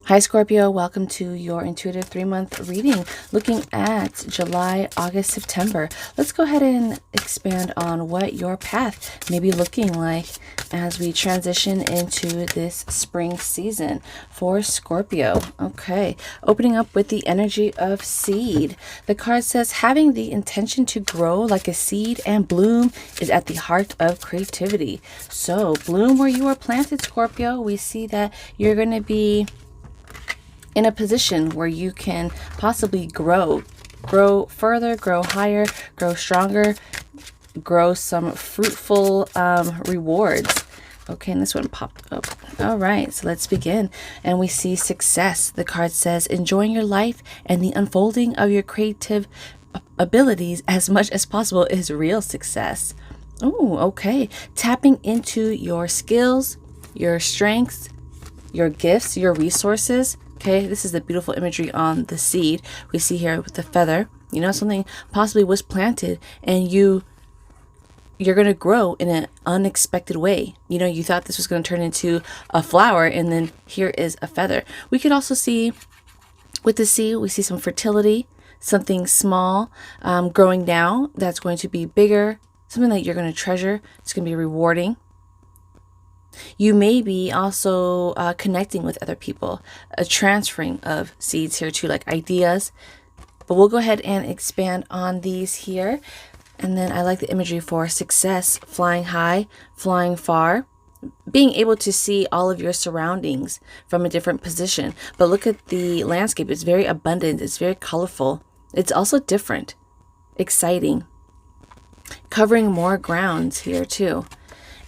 Hi Scorpio, welcome to your intuitive 3-month reading looking at July, August, September. Let's go ahead and expand on what your path may be looking like as we transition into this spring season for Scorpio. Okay, opening up with the energy of seed. The card says having the intention to grow like a seed and bloom is at the heart of creativity. So bloom where you are planted, Scorpio. We see that you're going to be in a position where you can possibly grow further, grow higher, grow stronger, grow some fruitful rewards. Okay, and this one popped up. All right, so let's begin. And we see success. The card says enjoying your life and the unfolding of your creative abilities as much as possible is real success. Oh, okay. Tapping into your skills, your strengths, your gifts, your resources. Okay, this is the beautiful imagery on the seed we see here with the feather. You know, something possibly was planted and you're going to grow in an unexpected way. You know, you thought this was going to turn into a flower and then here is a feather. We could also see with the seed, we see some fertility, something small growing now that's going to be bigger, something that you're going to treasure. It's going to be rewarding. You may be also connecting with other people, a transferring of seeds here too, like ideas. But we'll go ahead and expand on these here. And then I like the imagery for success, flying high, flying far, being able to see all of your surroundings from a different position. But look at the landscape. It's very abundant. It's very colorful. It's also different, exciting, covering more grounds here too.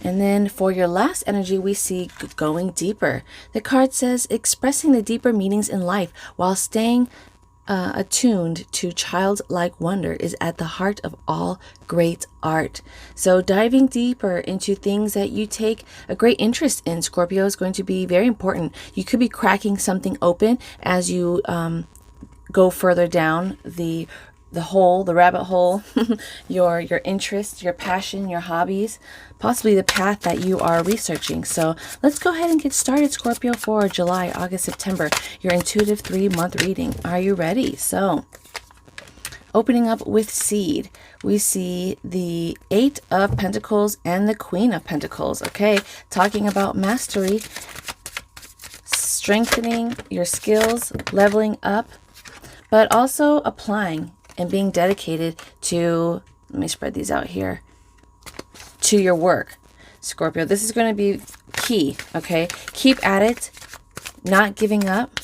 And then for your last energy, we see going deeper. The card says expressing the deeper meanings in life while staying attuned to childlike wonder is at the heart of all great art. So diving deeper into things that you take a great interest in, Scorpio, is going to be very important. You could be cracking something open as you go further down the rabbit hole, your interests, your passion, your hobbies, possibly the path that you are researching. So let's go ahead and get started, Scorpio, for July, August, September, your intuitive 3-month reading. Are you ready? So opening up with seed, we see the 8 of Pentacles and the Queen of Pentacles. Okay, talking about mastery, strengthening your skills, leveling up, but also applying and being dedicated to, let me spread these out here, to your work, Scorpio. This is going to be key, okay? Keep at it, not giving up,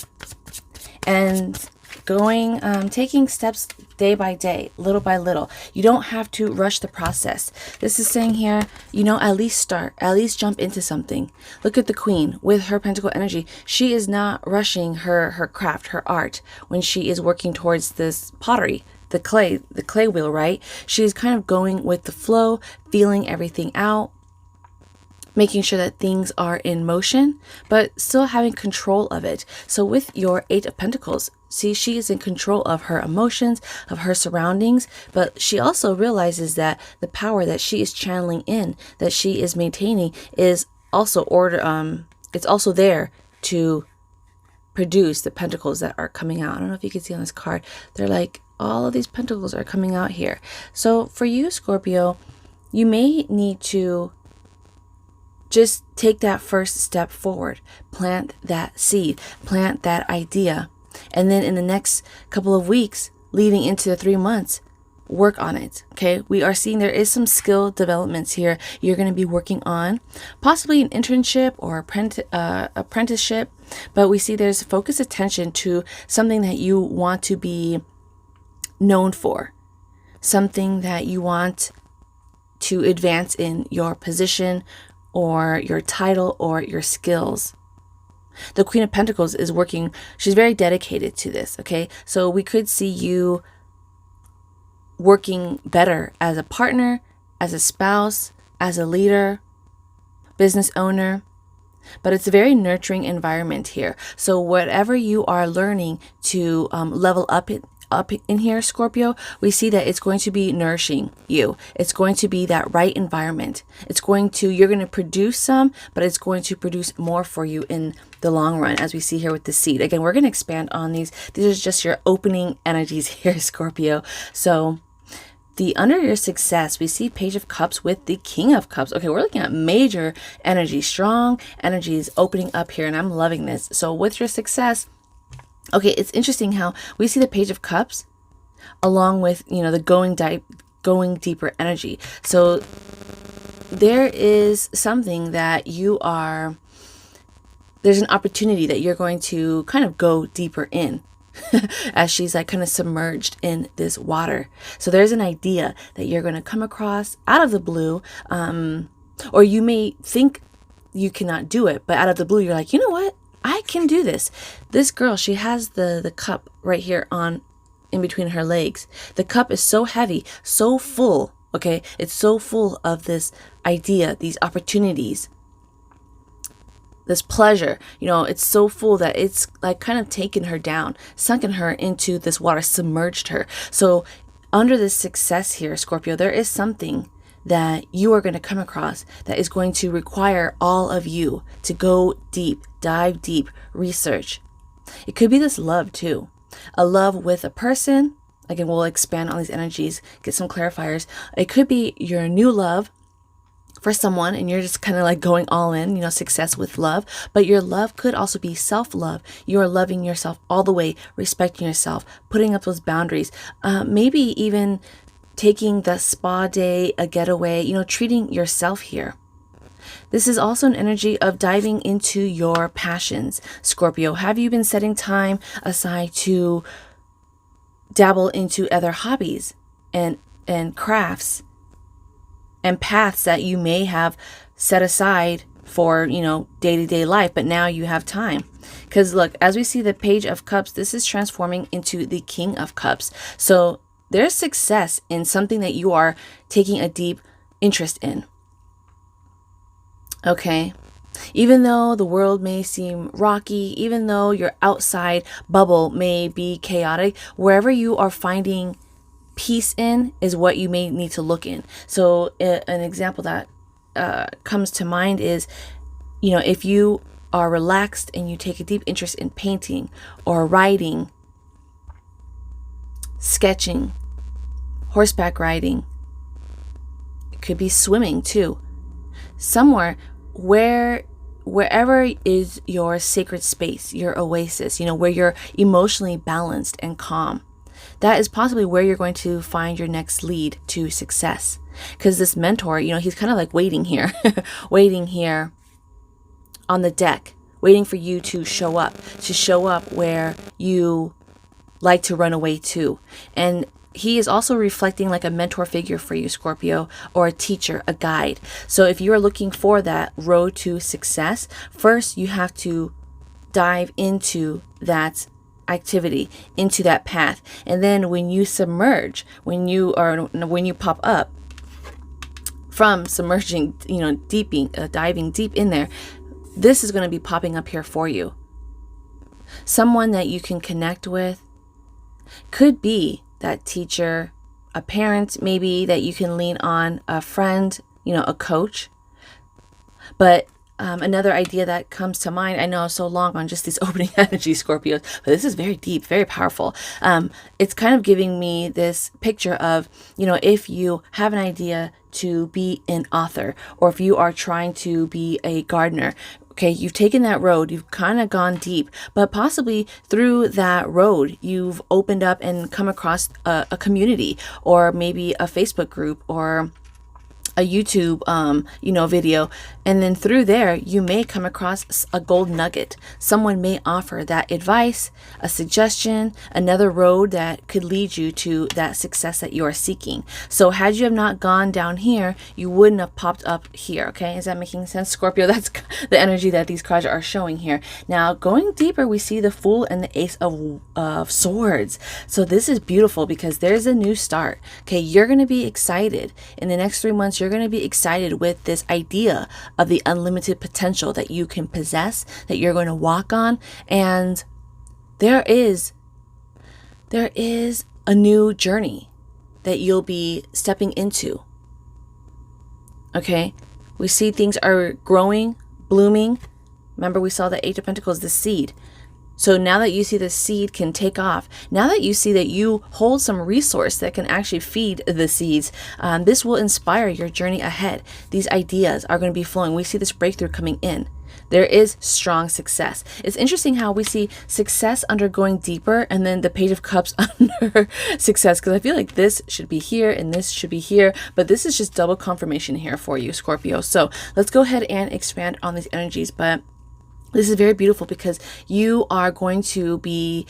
and going, taking steps day by day, little by little. You don't have to rush the process. This is saying here, you know, at least start, at least jump into something. Look at the Queen with her Pentacle energy. She is not rushing her craft, her art, when she is working towards this pottery, the clay wheel, right? She's kind of going with the flow, feeling everything out, making sure that things are in motion, but still having control of it. So with your 8 of Pentacles, see, she is in control of her emotions, of her surroundings, but she also realizes that the power that she is channeling in, that she is maintaining, is also it's also there to produce the pentacles that are coming out. I don't know if you can see on this card. They're like, all of these pentacles are coming out here. So for you, Scorpio, you may need to just take that first step forward, plant that seed, plant that idea. And then in the next couple of weeks leading into the 3 months, work on it. Okay, we are seeing there is some skill developments here you're going to be working on, possibly an internship or apprenticeship, but we see there's focused attention to something that you want to be known for, something that you want to advance in your position or your title or your skills. The Queen of Pentacles is working, she's very dedicated to this, okay? So we could see you working better as a partner, as a spouse, as a leader, business owner, but it's a very nurturing environment here. So whatever you are learning to level up up in here, Scorpio, we see that it's going to be nourishing you. It's going to be that right environment. You're going to produce some, but it's going to produce more for you in the long run, as we see here with the seed. Again, we're going to expand on these. These are just your opening energies here, Scorpio. So under your success, we see Page of Cups with the King of Cups. Okay, we're looking at major energy, strong energies opening up here, and I'm loving this. So with your success, okay, it's interesting how we see the Page of Cups along with, the going deeper energy. So there is something that there's an opportunity that you're going to kind of go deeper in. As she's like kind of submerged in this water. So there's an idea that you're going to come across out of the blue, or you may think you cannot do it, but out of the blue, you're like, you know what? I can do this. This girl, she has the cup right here in between her legs. The cup is so heavy, so full. Okay. It's so full of this idea, these opportunities, this pleasure, it's so full that it's like kind of taken her down, sunken her into this water, submerged her. So under this success here, Scorpio, there is something that you are going to come across that is going to require all of you to go deep, dive deep, research. It could be this love too, a love with a person. Again, we'll expand on these energies, get some clarifiers. It could be your new love for someone, and you're just kind of like going all in, success with love. But your love could also be self-love. You are loving yourself all the way, respecting yourself, putting up those boundaries, maybe even taking the spa day, a getaway, treating yourself here. This is also an energy of diving into your passions, Scorpio. Have you been setting time aside to dabble into other hobbies and crafts and paths that you may have set aside for, day-to-day life, but now you have time? Because look, as we see the Page of Cups, this is transforming into the King of Cups. So there's success in something that you are taking a deep interest in. Okay. Even though the world may seem rocky, even though your outside bubble may be chaotic, wherever you are finding peace in is what you may need to look in. So an example that comes to mind is, if you are relaxed and you take a deep interest in painting or writing, sketching, horseback riding, it could be swimming too. Somewhere wherever is your sacred space, your oasis, where you're emotionally balanced and calm. That is possibly where you're going to find your next lead to success. Because this mentor, he's kind of like waiting here, waiting here on the deck, waiting for you to show up where you like to run away to. And he is also reflecting like a mentor figure for you, Scorpio, or a teacher, a guide. So if you are looking for that road to success, first you have to dive into that activity, into that path. And then when you submerge, when you pop up from submerging, diving deep in there, this is going to be popping up here for you. Someone that you can connect with, could be that teacher, a parent maybe that you can lean on, a friend, a coach. But another idea that comes to mind, I know so long on just these opening energies, Scorpios, but this is very deep, very powerful. It's kind of giving me this picture of, if you have an idea to be an author, or if you are trying to be a gardener, okay, you've taken that road, you've kind of gone deep, but possibly through that road, you've opened up and come across a community, or maybe a Facebook group, or a YouTube, video. And then through there, you may come across a gold nugget. Someone may offer that advice, a suggestion, another road that could lead you to that success that you are seeking. So had you have not gone down here, you wouldn't have popped up here. Okay. Is that making sense, Scorpio? That's the energy that these cards are showing here. Now, going deeper, we see the Fool and the Ace of Swords. So this is beautiful because there's a new start. Okay. You're going to be excited in the next 3 months. You're going to be excited with this idea of the unlimited potential that you can possess, that you're going to walk on. And there is there is a new journey that you'll be stepping into. Okay? We see things are growing, blooming. Remember, we saw the Eight of Pentacles, the seed. So now that you see the seed can take off, now that you see that you hold some resource that can actually feed the seeds, this will inspire your journey ahead. These ideas are going to be flowing. We see this breakthrough coming in. There is strong success. It's interesting how we see success under going deeper and then the Page of Cups under success, because I feel like this should be here and this should be here, but this is just double confirmation here for you, Scorpio. So let's go ahead and expand on these energies. But this is very beautiful because you are going to be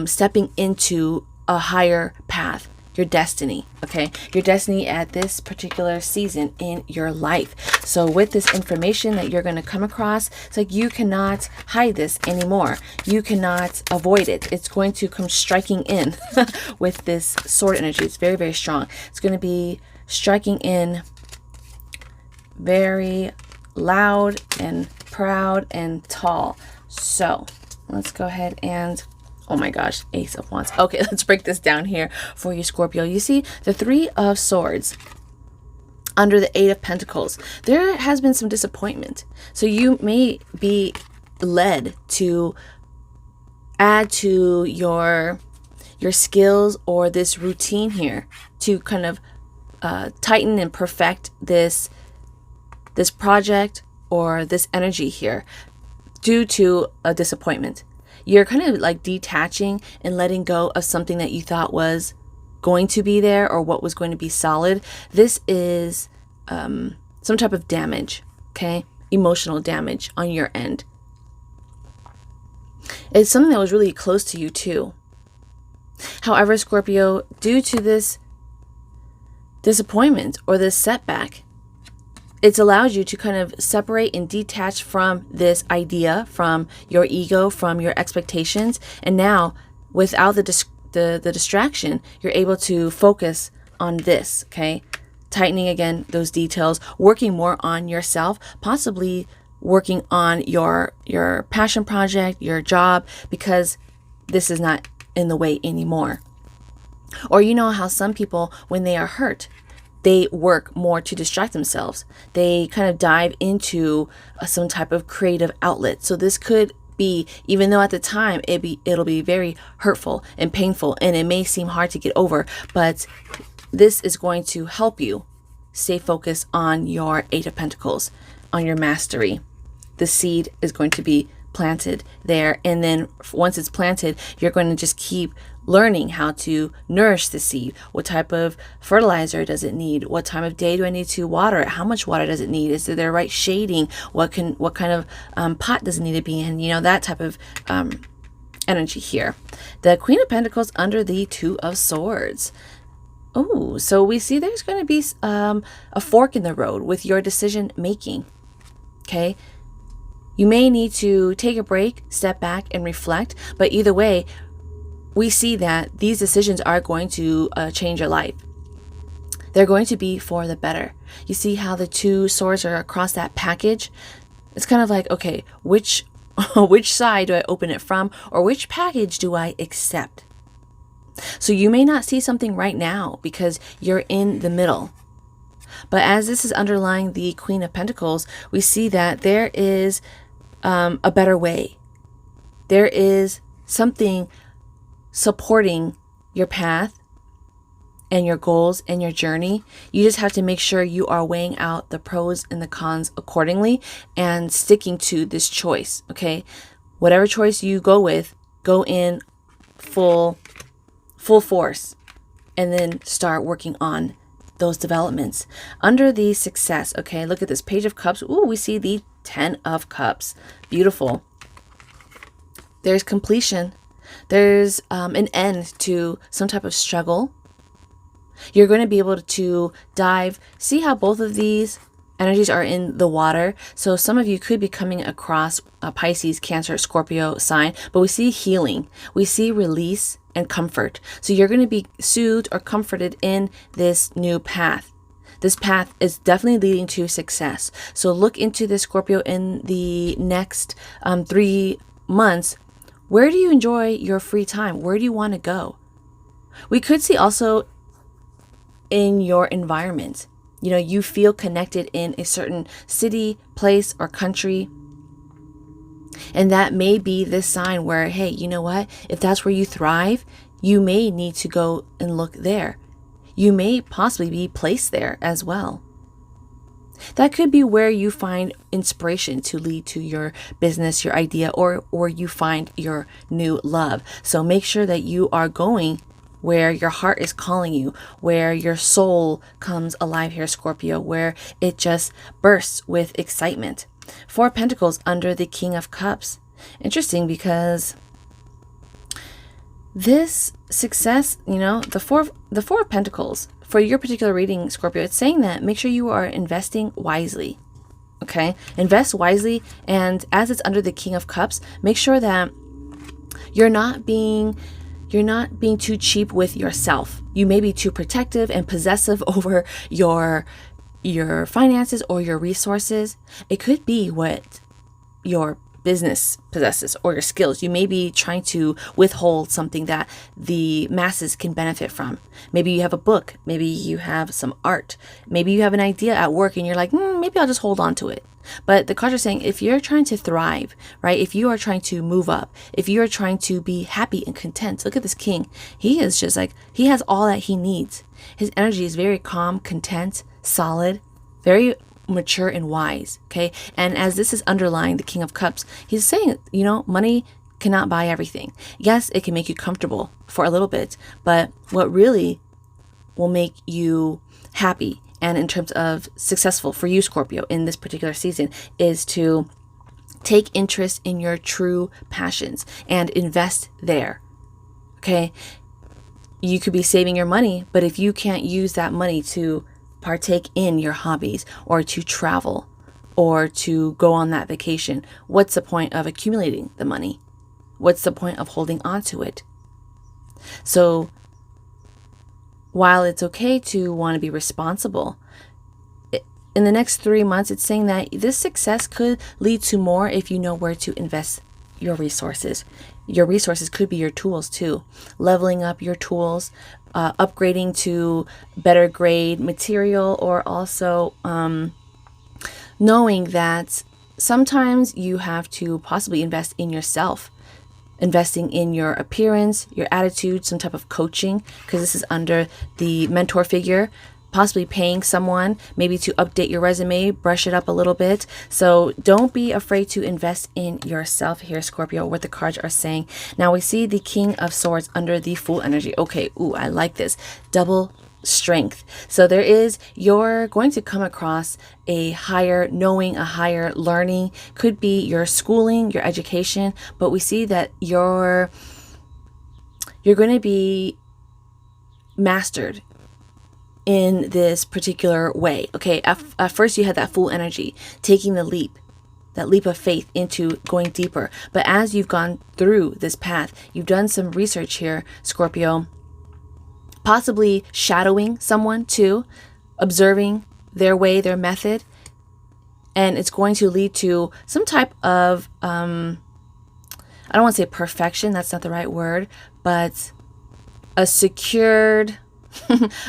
stepping into a higher path, your destiny, okay? Your destiny at this particular season in your life. So with this information that you're going to come across, it's like you cannot hide this anymore. You cannot avoid it. It's going to come striking in with this sword energy. It's very, very strong. It's going to be striking in very loud and proud and tall. So let's go ahead and, oh my gosh, Ace of Wands. Okay, let's break this down here for you, Scorpio. You see the Three of Swords under the Eight of Pentacles. There has been some disappointment. So you may be led to add to your skills or this routine here to kind of tighten and perfect this project or this energy here due to a disappointment. You're kind of like detaching and letting go of something that you thought was going to be there or what was going to be solid. This is some type of damage, okay? Emotional damage on your end. It's something that was really close to you too. However, Scorpio, due to this disappointment or this setback, it's allowed you to kind of separate and detach from this idea, from your ego, from your expectations. And now, without the distraction, you're able to focus on this, okay? Tightening again those details, working more on yourself, possibly working on your passion project, your job, because this is not in the way anymore. Or you know how some people, when they are hurt, they work more to distract themselves. They kind of dive into some type of creative outlet. So this could be, even though at the time it'll be very hurtful and painful and it may seem hard to get over, but this is going to help you stay focused on your Eight of Pentacles, on your mastery. The seed is going to be planted there, and then once it's planted, you're going to just keep learning how to nourish the seed. What type of fertilizer does it need? What time of day do I need to water it? How much water does it need? Is there the right shading? What kind of pot does it need to be in? You know, that type of energy here. The Queen of Pentacles under the Two of Swords. Oh, so we see there's going to be a fork in the road with your decision making. Okay. You may need to take a break, step back and reflect, but either way, we see that these decisions are going to change your life. They're going to be for the better. You see how the two swords are across that package? It's kind of like, okay, which side do I open it from, or which package do I accept? So you may not see something right now because you're in the middle. But as this is underlying the Queen of Pentacles, we see that there is a better way. There is something supporting your path and your goals and your journey. You just have to make sure you are weighing out the pros and the cons accordingly and sticking to this choice, okay? Whatever choice you go with, go in full force and then start working on those developments. Under the success, okay, look at this Page of Cups. Ooh, we see the Ten of Cups. Beautiful. There's completion. There's an end to some type of struggle. You're going to be able to dive. See how both of these energies are in the water. So some of you could be coming across a Pisces, Cancer, Scorpio sign, but we see healing. We see release and comfort. So you're going to be soothed or comforted in this new path. This path is definitely leading to success. So look into this, Scorpio, in the next 3 months. Where do you enjoy your free time? Where do you want to go? We could see also in your environment. You know, you feel connected in a certain city, place, or country. And that may be this sign where, hey, you know what? If that's where you thrive, you may need to go and look there. You may possibly be placed there as well. That could be where you find inspiration to lead to your business, your idea, or you find your new love. So make sure that you are going where your heart is calling you, where your soul comes alive here, Scorpio, where it just bursts with excitement. Four of Pentacles under the King of Cups. Interesting, because this success, you know, the four of Pentacles for your particular reading, Scorpio, it's saying that make sure you are investing wisely. Okay, invest wisely, and as it's under the King of Cups, make sure that you're not being too cheap with yourself. You may be too protective and possessive over your finances or your resources. It could be what your business possesses or your skills. You may be trying to withhold something that the masses can benefit from. Maybe you have a book, maybe you have some art, maybe you have an idea at work and you're like, maybe I'll just hold on to it. But the cards are saying if you're trying to thrive, right? If you are trying to move up, if you are trying to be happy and content, look at this king. He is just like, he has all that he needs. His energy is very calm, content, solid, very mature and wise. Okay. And as this is underlying the King of Cups, he's saying, you know, money cannot buy everything. Yes, it can make you comfortable for a little bit, but what really will make you happy and in terms of successful for you, Scorpio, in this particular season is to take interest in your true passions and invest there. Okay. You could be saving your money, but if you can't use that money to partake in your hobbies or to travel or to go on that vacation, what's the point of accumulating the money? What's the point of holding on to it? So while it's okay to want to be responsible, in the next 3 months, it's saying that this success could lead to more if you know where to invest your resources. Your resources could be your tools too. Leveling up your tools, upgrading to better grade material, or also knowing that sometimes you have to possibly invest in yourself. Investing in your appearance, your attitude, some type of coaching, because this is under the mentor figure, possibly paying someone maybe to update your resume, brush it up a little bit. So don't be afraid to invest in yourself here, Scorpio, what the cards are saying. Now we see the King of Swords under the Fool energy. Okay, ooh, I like this. Double strength. So you're going to come across a higher knowing, a higher learning, could be your schooling, your education, but we see that you're going to be mastered in this particular way. Okay, at first you had that Fool energy, taking the leap, that leap of faith into going deeper. But as you've gone through this path, you've done some research here, Scorpio, possibly shadowing someone too, observing their way, their method, and it's going to lead to some type of, I don't want to say perfection, that's not the right word, but a secured,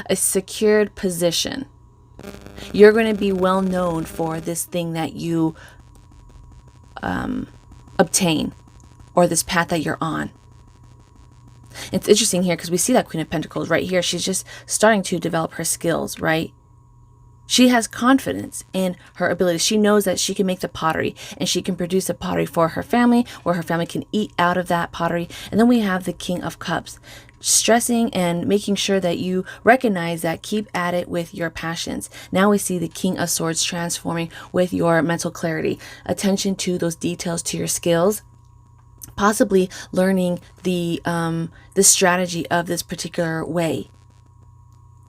a secured position. You're going to be well known for this thing that you obtain, or this path that you're on. It's interesting here because we see that Queen of Pentacles right here. She's just starting to develop her skills, right? She has confidence in her ability. She knows that she can make the pottery and she can produce a pottery for her family, where her family can eat out of that pottery. And then we have the King of Cups, stressing and making sure that you recognize that, keep at it with your passions. Now we see the King of Swords transforming with your mental clarity, attention to those details, to your skills, possibly learning the strategy of this particular way.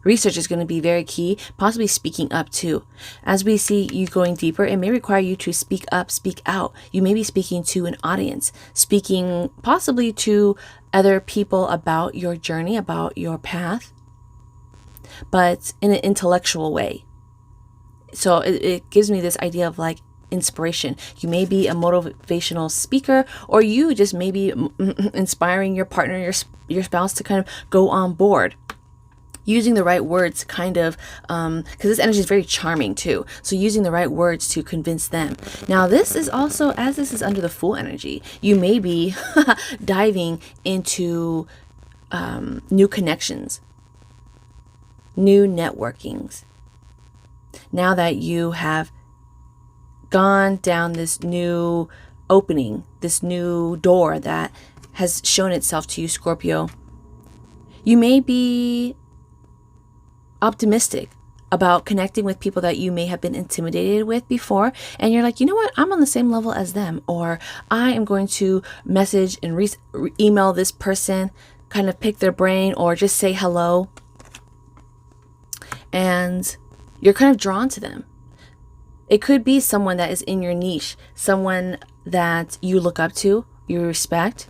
Research is going to be very key, possibly speaking up too. As we see you going deeper, it may require you to speak up, speak out. You may be speaking to an audience, speaking possibly to other people about your journey, about your path, but in an intellectual way. So it gives me this idea of like inspiration. You may be a motivational speaker, or you just may be inspiring your partner, your spouse to kind of go on board. Using the right words kind of, because this energy is very charming too. So using the right words to convince them. Now this is also, as this is under the Fool energy, you may be diving into new connections, new networkings. Now that you have gone down this new opening, this new door that has shown itself to you, Scorpio, you may be optimistic about connecting with people that you may have been intimidated with before, and you're like, you know what, I'm on the same level as them, or I am going to message and email this person, kind of pick their brain, or just say hello, and you're kind of drawn to them. It could be someone that is in your niche, someone that you look up to, you respect.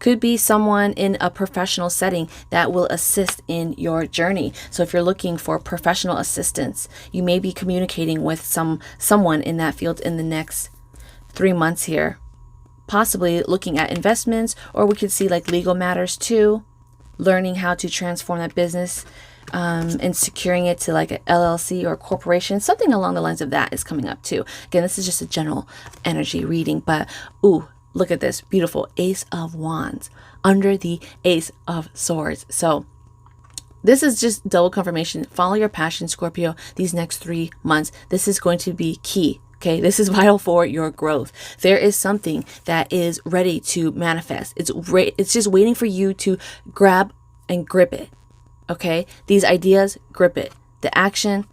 Could be someone in a professional setting that will assist in your journey. So if you're looking for professional assistance, you may be communicating with someone in that field in the next 3 months here. Possibly looking at investments, or we could see like legal matters too. Learning how to transform that business and securing it to like an LLC or a corporation. Something along the lines of that is coming up too. Again, this is just a general energy reading, but ooh, look at this beautiful Ace of Wands under the Ace of Swords. So this is just double confirmation. Follow your passion, Scorpio, these next 3 months. This is going to be key. Okay, this is vital for your growth. There is something that is ready to manifest. It's just waiting for you to grab and grip it. Okay, these ideas, grip it. The action,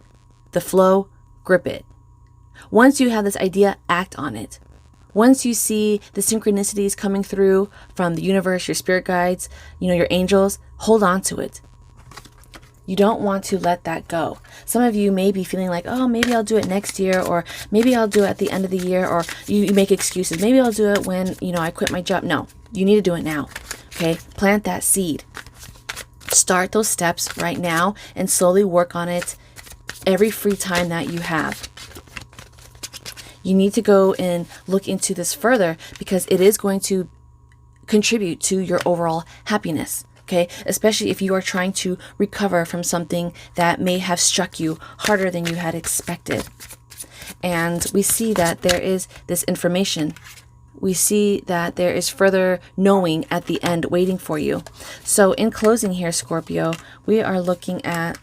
the flow, grip it. Once you have this idea, act on it. Once you see the synchronicities coming through from the universe, your spirit guides, your angels, hold on to it. You don't want to let that go. Some of you may be feeling like, oh, maybe I'll do it next year, or maybe I'll do it at the end of the year, or you make excuses. Maybe I'll do it when, I quit my job. No, you need to do it now. Okay, plant that seed. Start those steps right now and slowly work on it every free time that you have. You need to go and look into this further because it is going to contribute to your overall happiness. Okay, especially if you are trying to recover from something that may have struck you harder than you had expected. And we see that there is this information. We see that there is further knowing at the end waiting for you. So in closing here, Scorpio, we are looking at,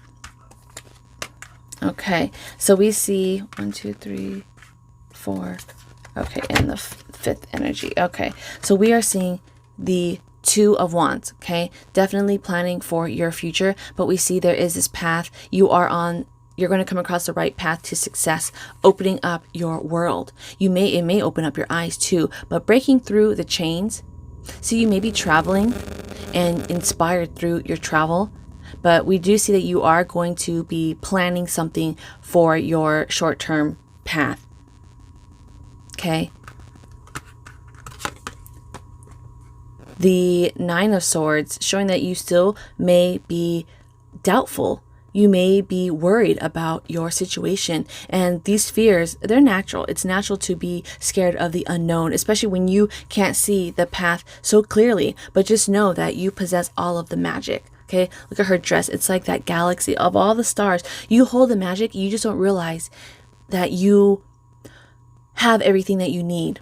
okay, so we see 1, 2, 3, 4, okay, and the fifth energy. Okay, so we are seeing the Two of Wands. Okay, definitely planning for your future, but we see there is this path you're going to come across the right path to success, opening up your world. It may open up your eyes too, but breaking through the chains. So you may be traveling and inspired through your travel, but we do see that you are going to be planning something for your short-term path. Okay. The Nine of Swords showing that you still may be doubtful. You may be worried about your situation, and these fears, they're natural. It's natural to be scared of the unknown, especially when you can't see the path so clearly, but just know that you possess all of the magic. Okay, look at her dress. It's like that galaxy of all the stars. You hold the magic. You just don't realize that you have everything that you need.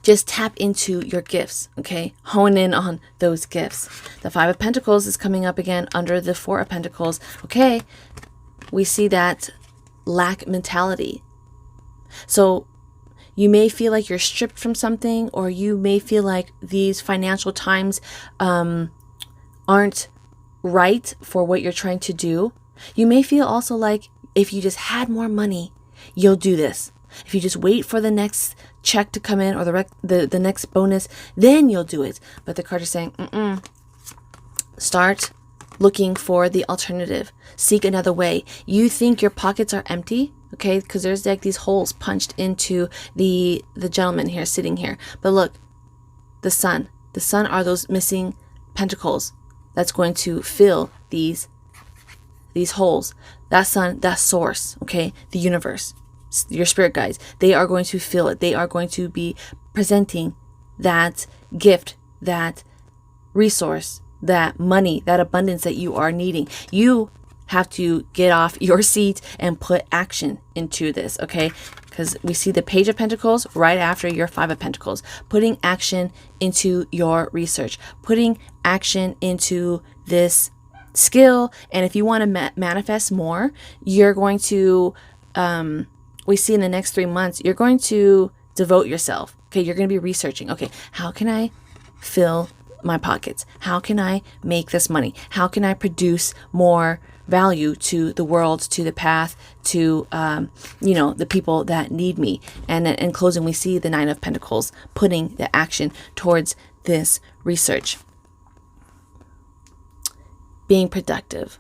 Just tap into your gifts, okay? Hone in on those gifts. The Five of Pentacles is coming up again under the Four of Pentacles. Okay, we see that lack mentality. So you may feel like you're stripped from something, or you may feel like these financial times aren't right for what you're trying to do. You may feel also like if you just had more money, you'll do this. If you just wait for the next check to come in, or the next bonus, then you'll do it. But the card is saying, start looking for the alternative. Seek another way. You think your pockets are empty, okay? Because there's like these holes punched into the gentleman here sitting here. But look, the sun. The sun are those missing pentacles that's going to fill these holes. that sun, that source, okay, the universe, your spirit guides, they are going to feel it. They are going to be presenting that gift, that resource, that money, that abundance that you are needing. You have to get off your seat and put action into this, okay? Because we see the Page of Pentacles right after your Five of Pentacles. Putting action into your research, putting action into this skill. And if you want to manifest more, you're going to, we see in the next 3 months, you're going to devote yourself. Okay, you're going to be researching. Okay, how can I fill my pockets? How can I make this money? How can I produce more value to the world, to the path, to the people that need me? And in closing, we see the Nine of Pentacles putting the action towards this research, being productive,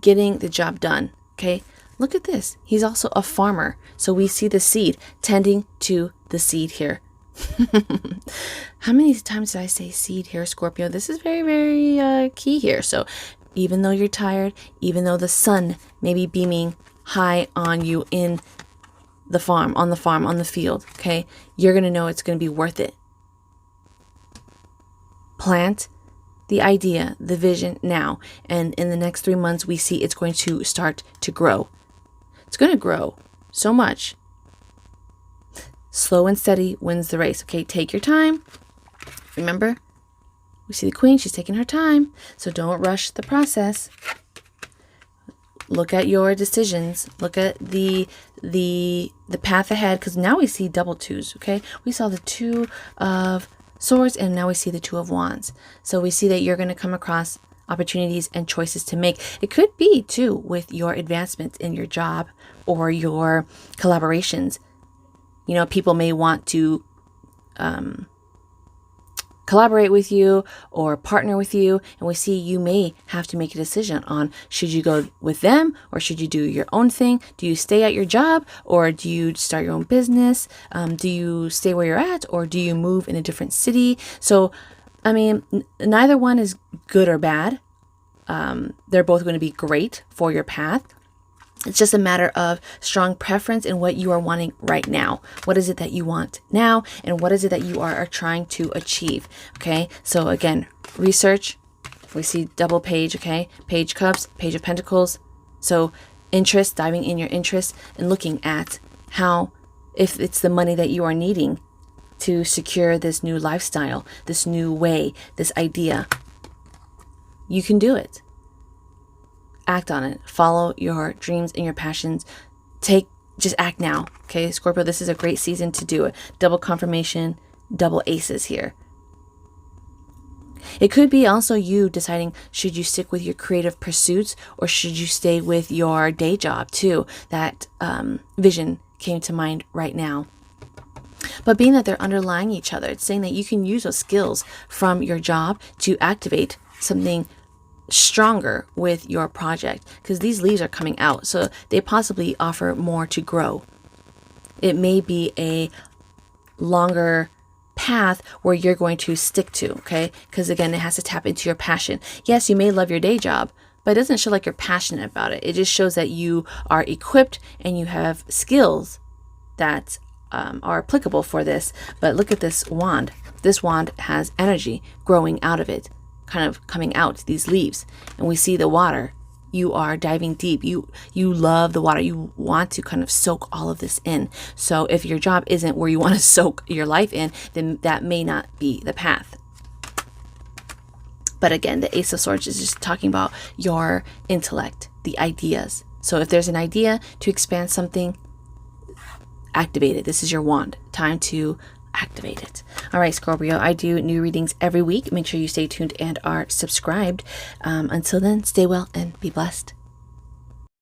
getting the job done. Okay, look at this. He's also a farmer, so we see the seed, tending to the seed here. How many times did I say seed here, Scorpio? This is very, very key here. So even though you're tired, even though the sun may be beaming high on you in the farm, on the field, okay, you're going to know it's going to be worth it. Plant the idea, the vision now. And in the next 3 months, we see it's going to start to grow. It's going to grow so much. Slow and steady wins the race. Okay, take your time. Remember, we see the Queen, she's taking her time. So don't rush the process. Look at your decisions. Look at the path ahead, because now we see double twos, okay? We saw the Two of Swords, and now we see the Two of Wands. So we see that you're going to come across opportunities and choices to make. It could be, too, with your advancements in your job or your collaborations. You know, people may want to collaborate with you or partner with you. And we see you may have to make a decision on, should you go with them or should you do your own thing? Do you stay at your job or do you start your own business? Do you stay where you're at or do you move in a different city? So, I mean, neither one is good or bad. They're both going to be great for your path. It's just a matter of strong preference in what you are wanting right now. What is it that you want now? And what is it that you are trying to achieve? Okay. So again, research, we see double page. Okay. Page Cups, Page of Pentacles. So interest, diving in your interest and looking at how, if it's the money that you are needing to secure this new lifestyle, this new way, this idea, you can do it. Act on it. Follow your dreams and your passions. Just act now. Okay, Scorpio, this is a great season to do it. Double confirmation, double aces here. It could be also you deciding, should you stick with your creative pursuits or should you stay with your day job too? That vision came to mind right now. But being that they're underlying each other, it's saying that you can use those skills from your job to activate something stronger with your project, because these leaves are coming out, so they possibly offer more to grow. It may be a longer path where you're going to stick to, okay? Because again, it has to tap into your passion. Yes, you may love your day job, but it doesn't show like you're passionate about it. It just shows that you are equipped and you have skills that are applicable for this. But look at this wand. This wand has energy growing out of it, kind of coming out, these leaves. And we see the water. You are diving deep. You love the water. You want to kind of soak all of this in. So if your job isn't where you want to soak your life in, then that may not be the path. But again, the Ace of Swords is just talking about your intellect, the ideas. So if there's an idea to expand something, activate it. This is your wand. Time to activate it. All right, Scorpio, I do new readings every week. Make sure you stay tuned and are subscribed. Until then, stay well and be blessed.